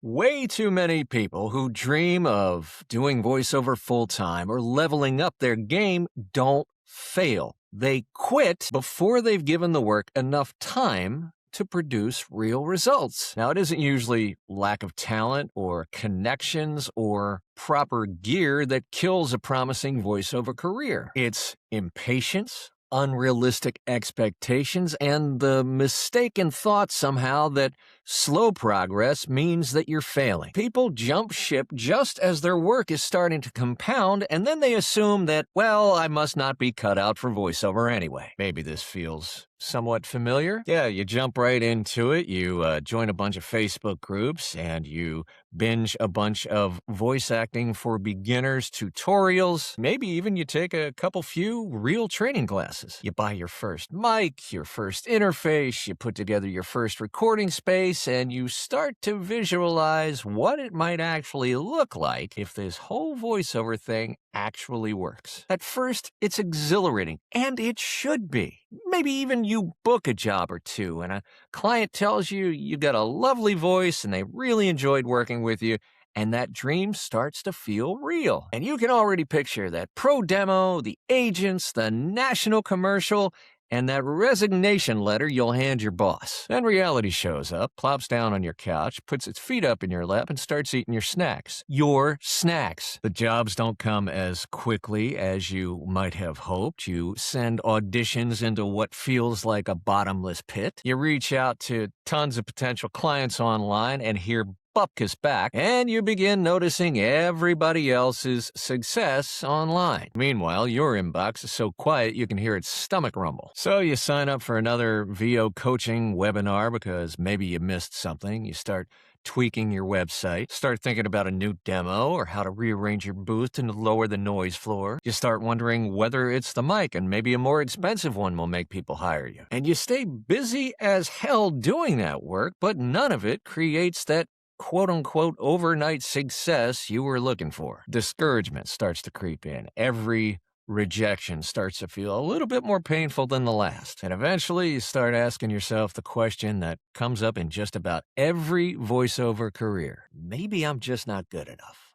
Way too many people who dream of doing voiceover full-time or leveling up their game don't fail. They quit before they've given the work enough time to produce real results. Now, it isn't usually lack of talent or connections or proper gear that kills a promising voiceover career. It's impatience, unrealistic expectations, and the mistaken thought somehow that slow progress means that you're failing. People jump ship just as their work is starting to compound, and then they assume that, well, I must not be cut out for voiceover anyway. Maybe this feels somewhat familiar. Yeah, you jump right into it. You join a bunch of Facebook groups and you binge a bunch of voice acting for beginners tutorials. Maybe even you take a few real training classes. You buy your first mic, your first interface, you put together your first recording space, and you start to visualize what it might actually look like if this whole voiceover thing actually works. At first, it's exhilarating, and it should be. Maybe even you book a job or two, and a client tells you you've got a lovely voice and they really enjoyed working with you, and that dream starts to feel real. And you can already picture that pro demo, the agents, the national commercial, and that resignation letter you'll hand your boss. Then reality shows up, plops down on your couch, puts its feet up in your lap, and starts eating your snacks. Your snacks. The jobs don't come as quickly as you might have hoped. You send auditions into what feels like a bottomless pit. You reach out to tons of potential clients online and hear bupkis back, and you begin noticing everybody else's success online. Meanwhile, your inbox is so quiet you can hear its stomach rumble. So you sign up for another VO coaching webinar because maybe you missed something. You start tweaking your website, start thinking about a new demo or how to rearrange your booth to lower the noise floor. You start wondering whether it's the mic, and maybe a more expensive one will make people hire you. And you stay busy as hell doing that work, but none of it creates that quote-unquote overnight success you were looking for. Discouragement starts to creep in. Every rejection starts to feel a little bit more painful than the last. And eventually you start asking yourself the question that comes up in just about every voiceover career. Maybe I'm just not good enough.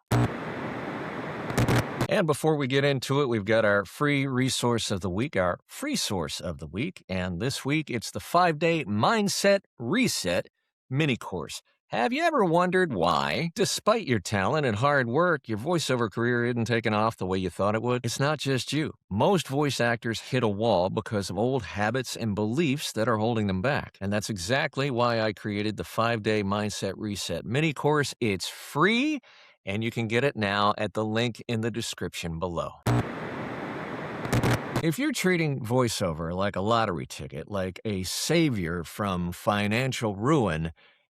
And before we get into it, we've got our free resource of the week, our free source of the week. And this week, it's the 5-day Mindset Reset mini course. Have you ever wondered why, despite your talent and hard work, your voiceover career isn't taking off the way you thought it would? It's not just you. Most voice actors hit a wall because of old habits and beliefs that are holding them back. And that's exactly why I created the 5-day Mindset Reset mini course. It's free, and you can get it now at the link in the description below. If you're treating voiceover like a lottery ticket, like a savior from financial ruin,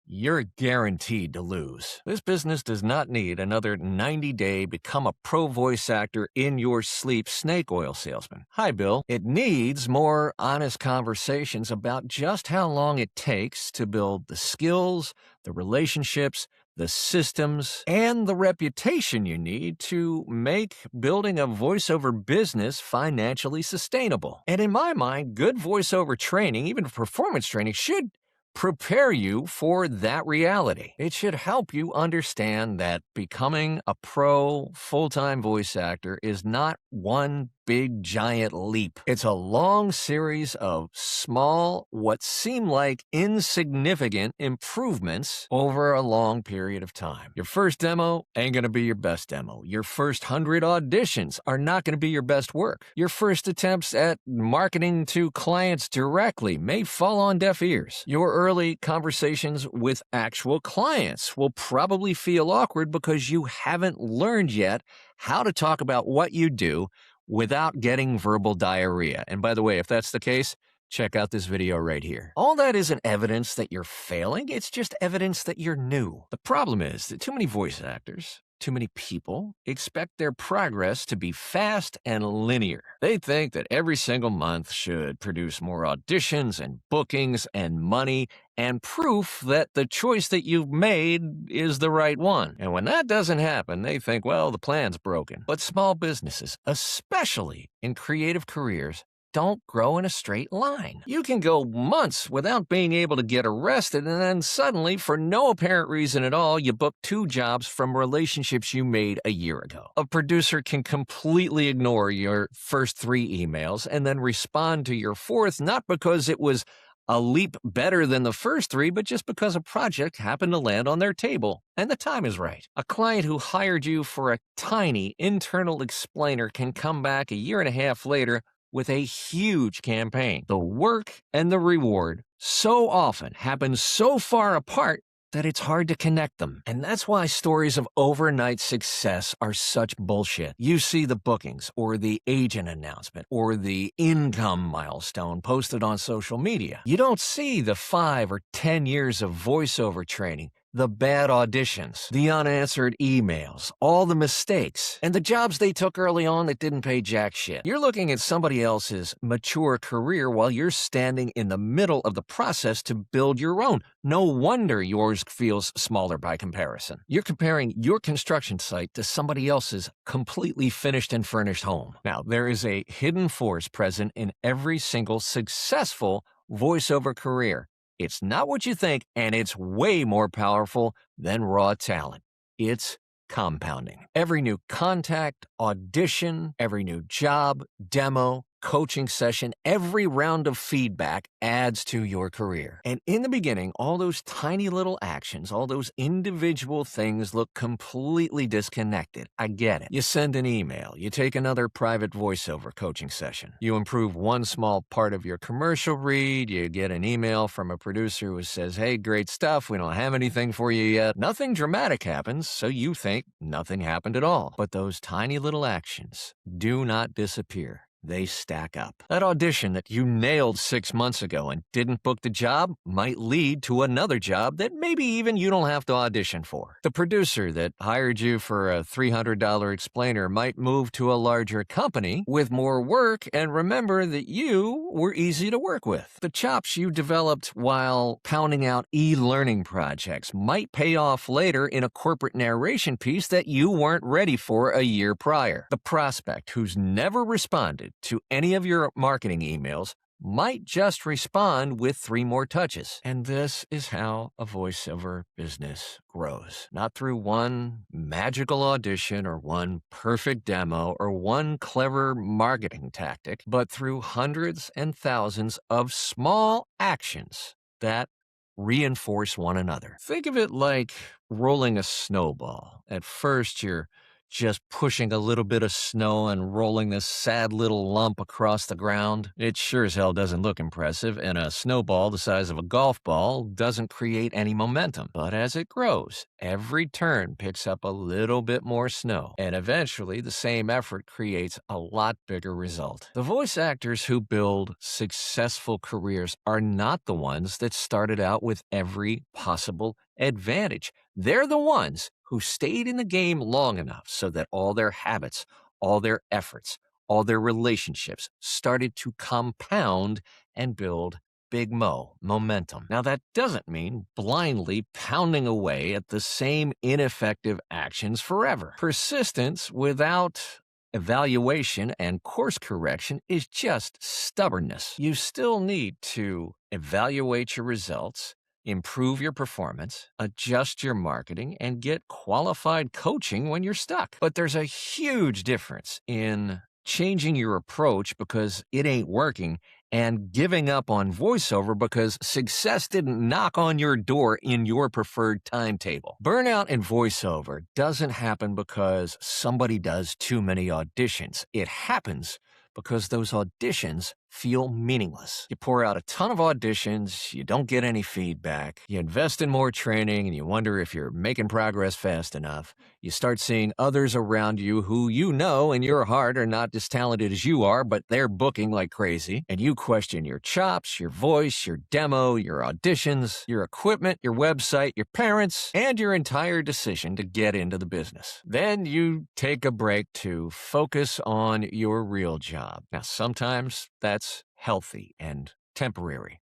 you're guaranteed to lose. This business does not need another 90-day become a pro voice actor in your sleep snake oil salesman. Hi, Bill. It needs more honest conversations about just how long it takes to build the skills, the relationships, the systems, and the reputation you need to make building a voiceover business financially sustainable. And in my mind, good voiceover training, even performance training, should prepare you for that reality. It should help you understand that becoming a pro full-time voice actor is not one big giant leap. It's a long series of small, what seem like insignificant improvements over a long period of time. Your first demo ain't going to be your best demo. Your first 100 auditions are not going to be your best work. Your first attempts at marketing to clients directly may fall on deaf ears. Your early conversations with actual clients will probably feel awkward because you haven't learned yet how to talk about what you do without getting verbal diarrhea. And by the way, if that's the case, check out this video right here. All that isn't evidence that you're failing, it's just evidence that you're new. The problem is that too many voice actors, too many people, expect their progress to be fast and linear. They think that every single month should produce more auditions and bookings and money and proof that the choice that you've made is the right one. And when that doesn't happen, they think, well, the plan's broken. But small businesses, especially in creative careers, don't grow in a straight line. You can go months without being able to get arrested, and then suddenly, for no apparent reason at all, you book 2 jobs from relationships you made a year ago. A producer can completely ignore your first 3 emails and then respond to your 4th, not because it was a leap better than the first 3, but just because a project happened to land on their table and the time is right. A client who hired you for a tiny internal explainer can come back a year and a half later with a huge campaign. The work and the reward so often happen so far apart that it's hard to connect them. And that's why stories of overnight success are such bullshit. You see the bookings, or the agent announcement, or the income milestone posted on social media. You don't see the 5 or 10 years of voiceover training, the bad auditions, the unanswered emails, all the mistakes, and the jobs they took early on that didn't pay jack shit. You're looking at somebody else's mature career while you're standing in the middle of the process to build your own. No wonder yours feels smaller by comparison. You're comparing your construction site to somebody else's completely finished and furnished home. Now, there is a hidden force present in every single successful voiceover career. It's not what you think, and it's way more powerful than raw talent. It's compounding. Every new contact, audition, every new job, demo, coaching session, every round of feedback adds to your career. And in the beginning, all those tiny little actions, all those individual things look completely disconnected. I get it. You send an email, you take another private voiceover coaching session, you improve one small part of your commercial read, you get an email from a producer who says, hey, great stuff, we don't have anything for you yet. Nothing dramatic happens, so you think nothing happened at all. But those tiny little actions do not disappear. They stack up. That audition that you nailed 6 months ago and didn't book the job might lead to another job that maybe even you don't have to audition for. The producer that hired you for a $300 explainer might move to a larger company with more work and remember that you were easy to work with. The chops you developed while pounding out e-learning projects might pay off later in a corporate narration piece that you weren't ready for a year prior. The prospect who's never responded to any of your marketing emails might just respond with 3 more touches. And this is how a voiceover business grows. Not through one magical audition or one perfect demo or one clever marketing tactic, but through hundreds and thousands of small actions that reinforce one another. Think of it like rolling a snowball. At first, you're just pushing a little bit of snow and rolling this sad little lump across the ground. It sure as hell doesn't look impressive, and a snowball the size of a golf ball doesn't create any momentum. But as it grows, every turn picks up a little bit more snow, and eventually the same effort creates a lot bigger result. The voice actors who build successful careers are not the ones that started out with every possible advantage. They're the ones who stayed in the game long enough so that all their habits, all their efforts, all their relationships started to compound and build big momentum. Now, that doesn't mean blindly pounding away at the same ineffective actions forever. Persistence without evaluation and course correction is just stubbornness. You still need to evaluate your results, improve your performance, adjust your marketing, and get qualified coaching when you're stuck. But there's a huge difference in changing your approach because it ain't working and giving up on voiceover because success didn't knock on your door in your preferred timetable. Burnout in voiceover doesn't happen because somebody does too many auditions. It happens because those auditions feel meaningless. You pour out a ton of auditions, you don't get any feedback, you invest in more training, and you wonder if you're making progress fast enough. You start seeing others around you who you know in your heart are not as talented as you are, but they're booking like crazy, and you question your chops, your voice, your demo, your auditions, your equipment, your website, your parents, and your entire decision to get into the business. Then you take a break to focus on your real job. Now, sometimes that's healthy and temporary,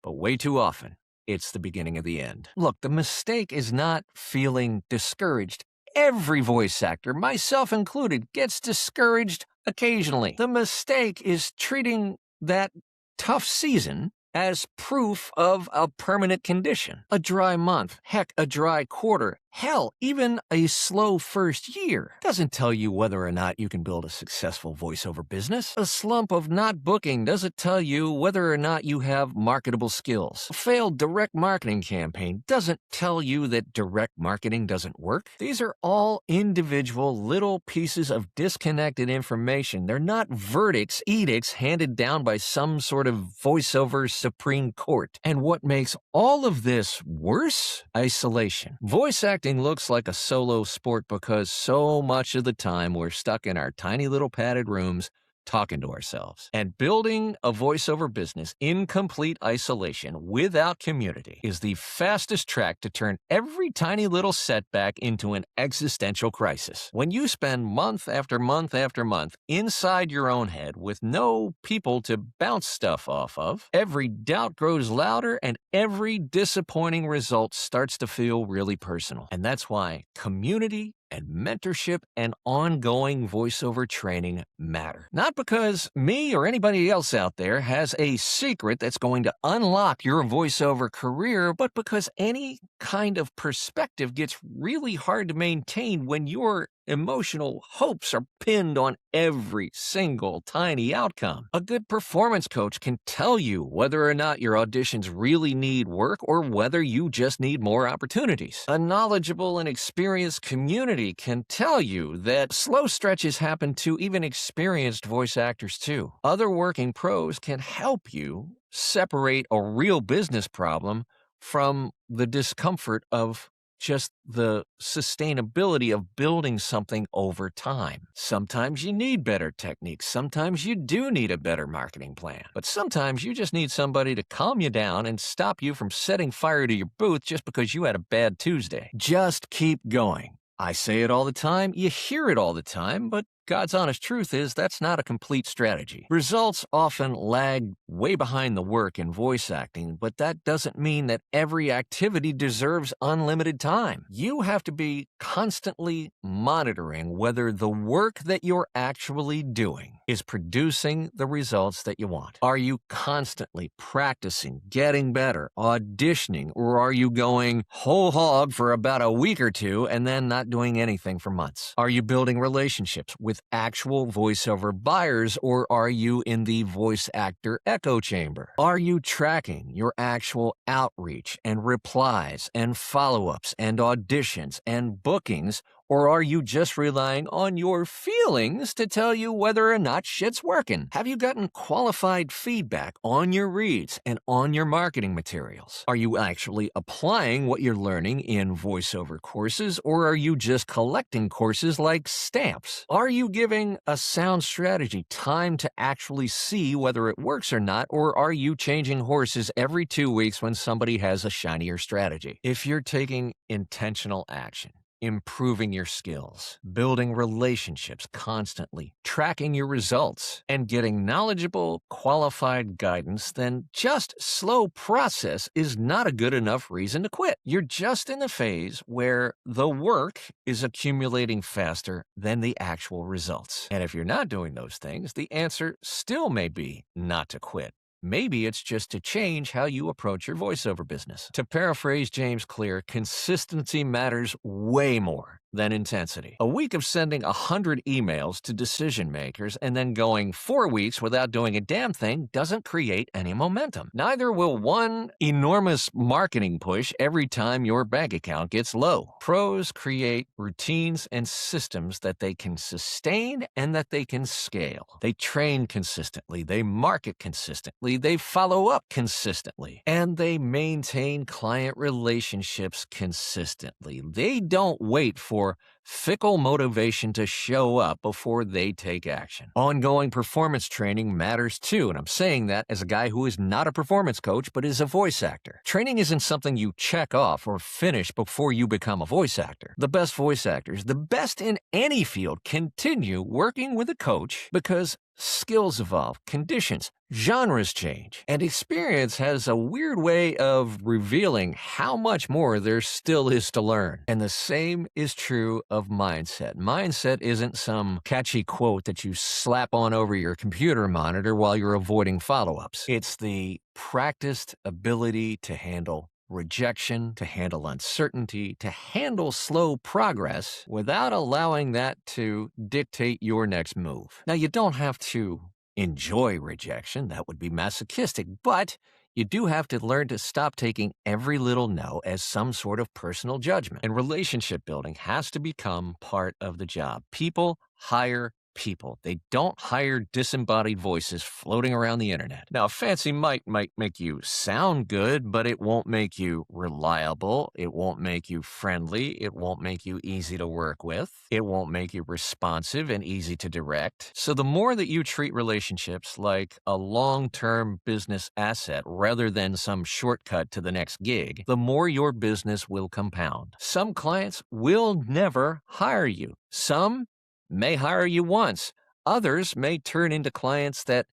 but way too often, it's the beginning of the end. Look, the mistake is not feeling discouraged. Every voice actor, myself included, gets discouraged occasionally. The mistake is treating that tough season as proof of a permanent condition. A dry month, heck, a dry quarter, hell, even a slow first year doesn't tell you whether or not you can build a successful voiceover business. A slump of not booking doesn't tell you whether or not you have marketable skills. A failed direct marketing campaign doesn't tell you that direct marketing doesn't work. These are all individual little pieces of disconnected information. They're not verdicts, edicts handed down by some sort of voiceover Supreme Court. And what makes all of this worse? Isolation. Voice acting looks like a solo sport because so much of the time we're stuck in our tiny little padded rooms talking to ourselves. And building a voiceover business in complete isolation without community is the fastest track to turn every tiny little setback into an existential crisis. When you spend month after month after month inside your own head with no people to bounce stuff off of, every doubt grows louder and every disappointing result starts to feel really personal. And that's why community and mentorship and ongoing voiceover training matter. Not because me or anybody else out there has a secret that's going to unlock your voiceover career, but because any kind of perspective gets really hard to maintain when your emotional hopes are pinned on every single tiny outcome. A good performance coach can tell you whether or not your auditions really need work or whether you just need more opportunities. A knowledgeable and experienced community can tell you that slow stretches happen to even experienced voice actors too. Other working pros can help you separate a real business problem from the discomfort of just the sustainability of building something over time. Sometimes you need better techniques. Sometimes you do need a better marketing plan. But sometimes you just need somebody to calm you down and stop you from setting fire to your booth just because you had a bad Tuesday. Just keep going. I say it all the time, you hear it all the time, but God's honest truth is that's not a complete strategy. Results often lag way behind the work in voice acting, but that doesn't mean that every activity deserves unlimited time. You have to be constantly monitoring whether the work that you're actually doing is producing the results that you want. Are you constantly practicing, getting better, auditioning, or are you going whole hog for about a week or two and then not doing anything for months? Are you building relationships with actual voiceover buyers, or are you in the voice actor echo chamber? Are you tracking your actual outreach and replies and follow-ups and auditions and bookings, or are you just relying on your feelings to tell you whether or not shit's working? Have you gotten qualified feedback on your reads and on your marketing materials? Are you actually applying what you're learning in voiceover courses, or are you just collecting courses like stamps? Are you giving a sound strategy time to actually see whether it works or not, or are you changing horses every 2 weeks when somebody has a shinier strategy? If you're taking intentional action, improving your skills, building relationships constantly, tracking your results, and getting knowledgeable, qualified guidance, then just slow process is not a good enough reason to quit. You're just in the phase where the work is accumulating faster than the actual results. And if you're not doing those things, the answer still may be not to quit. Maybe it's just to change how you approach your voiceover business. To paraphrase James Clear, consistency matters way more than intensity. A week of sending 100 emails to decision makers and then going 4 weeks without doing a damn thing doesn't create any momentum. Neither will one enormous marketing push every time your bank account gets low. Pros create routines and systems that they can sustain and that they can scale. They train consistently, they market consistently, they follow up consistently, and they maintain client relationships consistently. They don't wait for fickle motivation to show up before they take action. Ongoing performance training matters too, and I'm saying that as a guy who is not a performance coach but is a voice actor. Training isn't something you check off or finish before you become a voice actor. The best voice actors, the best in any field, continue working with a coach because Skills evolve, conditions, genres change, and experience has a weird way of revealing how much more there still is to learn. And the same is true of mindset. Mindset isn't some catchy quote that you slap on over your computer monitor while you're avoiding follow-ups. It's the practiced ability to handle rejection, to handle uncertainty, to handle slow progress without allowing that to dictate your next move. Now, you don't have to enjoy rejection. That would be masochistic, but you do have to learn to stop taking every little no as some sort of personal judgment. And relationship building has to become part of the job. People hire people. They don't hire disembodied voices floating around the internet. Now, a fancy mic might make you sound good, but it won't make you reliable. It won't make you friendly. It won't make you easy to work with. It won't make you responsive and easy to direct. So the more that you treat relationships like a long-term business asset rather than some shortcut to the next gig, the more your business will compound. Some clients will never hire you. Some may hire you once. Others may turn into clients that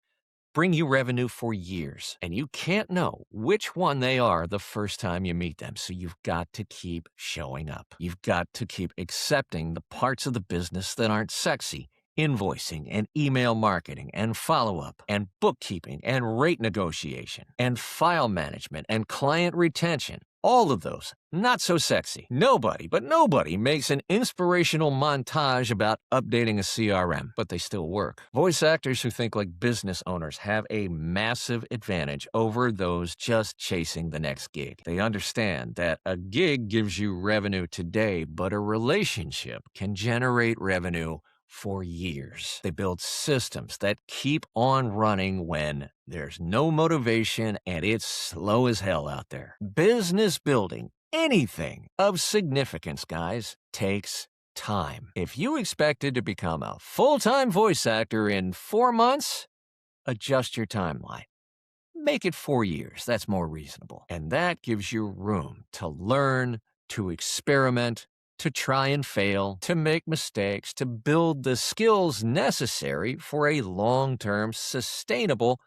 bring you revenue for years, and you can't know which one they are the first time you meet them. So you've got to keep showing up. You've got to keep accepting the parts of the business that aren't sexy. Invoicing and email marketing and follow-up and bookkeeping and rate negotiation and file management and client retention. All of those, not so sexy. Nobody makes an inspirational montage about updating a CRM, but they still work. Voice actors who think like business owners have a massive advantage over those just chasing the next gig. They understand that a gig gives you revenue today, but a relationship can generate revenue for years. They build systems that keep on running when there's no motivation and it's slow as hell out there. Business building, anything of significance, guys, takes time. If you expected to become a full-time voice actor in 4 months, adjust your timeline. Make it 4 years. That's more reasonable. And that gives you room to learn, to experiment, to try and fail, to make mistakes, to build the skills necessary for a long-term, sustainable,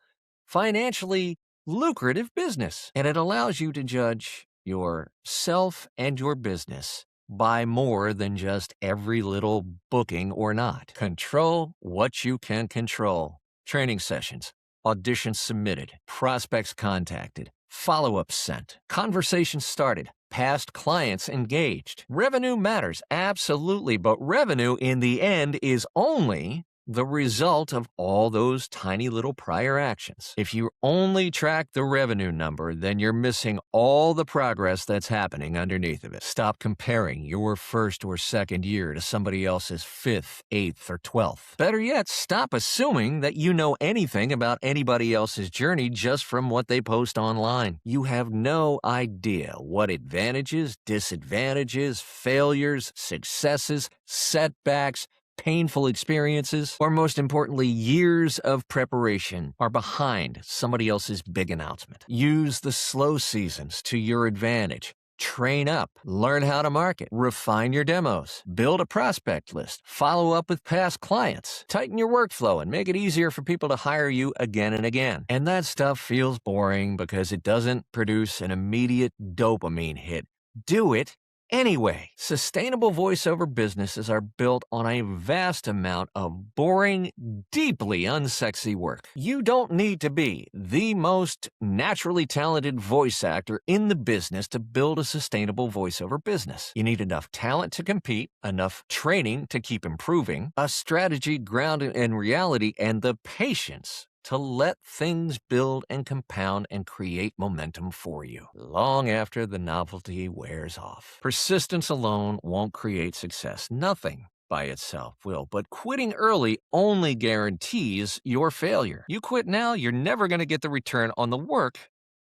financially lucrative business. And it allows you to judge yourself and your business by more than just every little booking or not. Control what you can control. Training sessions, auditions submitted, prospects contacted, follow-ups sent, conversations started, past clients engaged. Revenue matters, absolutely, but revenue in the end is only the result of all those tiny little prior actions. If you only track the revenue number, then you're missing all the progress that's happening underneath of it. Stop comparing your first or second year to somebody else's 5th, 8th, or 12th. Better yet, stop assuming that you know anything about anybody else's journey just from what they post online. You have no idea what advantages, disadvantages, failures, successes, setbacks, painful experiences, or most importantly, years of preparation are behind somebody else's big announcement. Use the slow seasons to your advantage. Train up, learn how to market, refine your demos, build a prospect list, follow up with past clients, tighten your workflow, and make it easier for people to hire you again and again. And that stuff feels boring because it doesn't produce an immediate dopamine hit. Do it anyway. Sustainable voiceover businesses are built on a vast amount of boring, deeply unsexy work. You don't need to be the most naturally talented voice actor in the business to build a sustainable voiceover business. You need enough talent to compete, enough training to keep improving, a strategy grounded in reality, and the patience to let things build and compound and create momentum for you, long after the novelty wears off. Persistence alone won't create success. Nothing by itself will, but quitting early only guarantees your failure. You quit now, you're never going to get the return on the work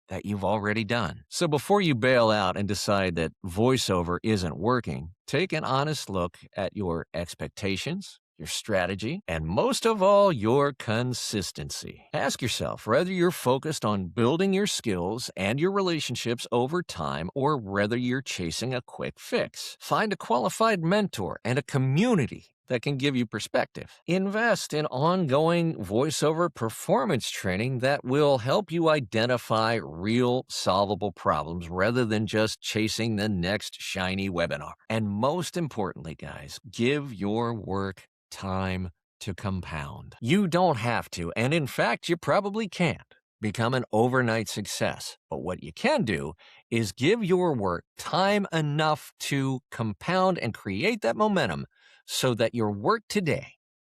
that you've already done. So before you bail out and decide that voiceover isn't working, take an honest look at your expectations, your strategy, and most of all, your consistency. Ask yourself whether you're focused on building your skills and your relationships over time or whether you're chasing a quick fix. Find a qualified mentor and a community that can give you perspective. Invest in ongoing voiceover performance training that will help you identify real solvable problems rather than just chasing the next shiny webinar. And most importantly, guys, give your work time to compound. You don't have to, and in fact, you probably can't become an overnight success. But what you can do is give your work time enough to compound and create that momentum so that your work today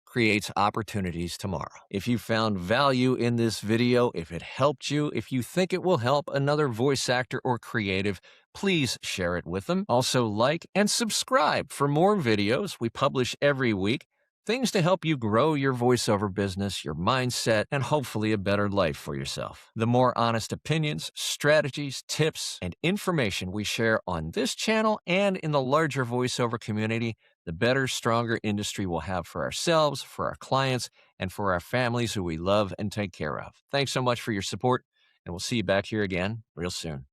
creates opportunities tomorrow. If you found value in this video, if it helped you, if you think it will help another voice actor or creative, please share it with them. Also, like and subscribe for more videos we publish every week. Things to help you grow your voiceover business, your mindset, and hopefully a better life for yourself. The more honest opinions, strategies, tips, and information we share on this channel and in the larger voiceover community, the better, stronger industry we'll have for ourselves, for our clients, and for our families who we love and take care of. Thanks so much for your support, and we'll see you back here again real soon.